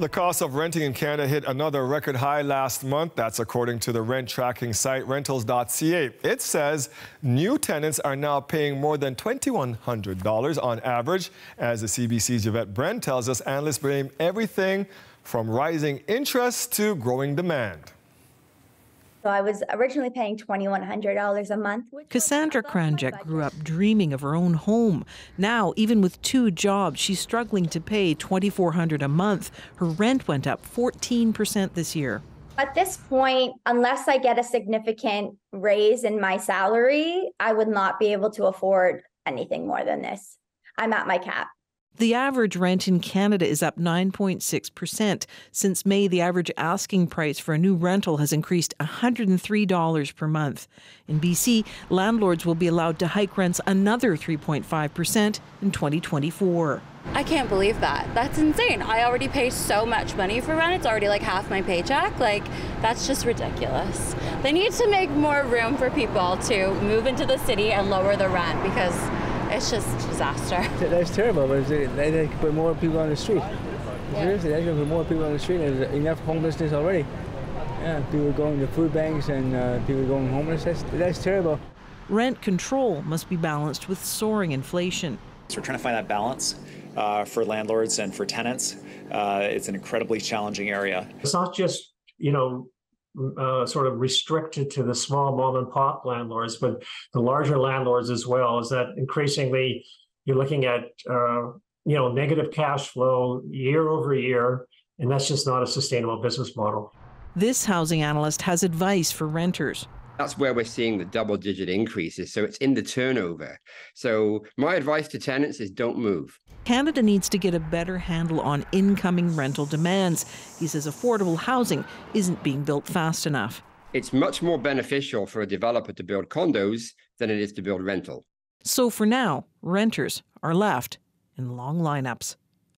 The cost of renting in Canada hit another record high last month. That's according to the rent tracking site Rentals.ca. It says new tenants are now paying more than $2,100 on average. As the CBC's Yvette Brent tells us, analysts blame everything from rising interest to growing demand. So I was originally paying $2,100 a month. Cassandra Kranjek grew up dreaming of her own home. Now, even with 2 jobs, she's struggling to pay $2,400 a month. Her rent went up 14% this year. At this point, unless I get a significant raise in my salary, I would not be able to afford anything more than this. I'm at my cap. The average rent in Canada is up 9.6%. Since May, the average asking price for a new rental has increased $103 per month. In BC, landlords will be allowed to hike rents another 3.5% in 2024. I can't believe that. That's insane. I already pay so much money for rent. It's already like half my paycheck. Like, that's just ridiculous. They need to make more room for people to move into the city and lower the rent because it's just a disaster. That's terrible. They could put more people on the street. Yeah. Seriously, they could put more people on the street. There's enough homelessness already. Yeah, people going to food banks and people going homeless. That's terrible. Rent control must be balanced with soaring inflation. So we're trying to find that balance for landlords and for tenants. It's an incredibly challenging area. It's not just, sort of restricted to the small mom and pop landlords, but the larger landlords as well. Is that increasingly you're looking at negative cash flow year over year, and that's just not a sustainable business model. This housing analyst has advice for renters. That's where we're seeing the double-digit increases, so it's in the turnover. So my advice to tenants is don't move. Canada needs to get a better handle on incoming rental demands. He says affordable housing isn't being built fast enough. It's much more beneficial for a developer to build condos than it is to build rental. So for now, renters are left in long lineups.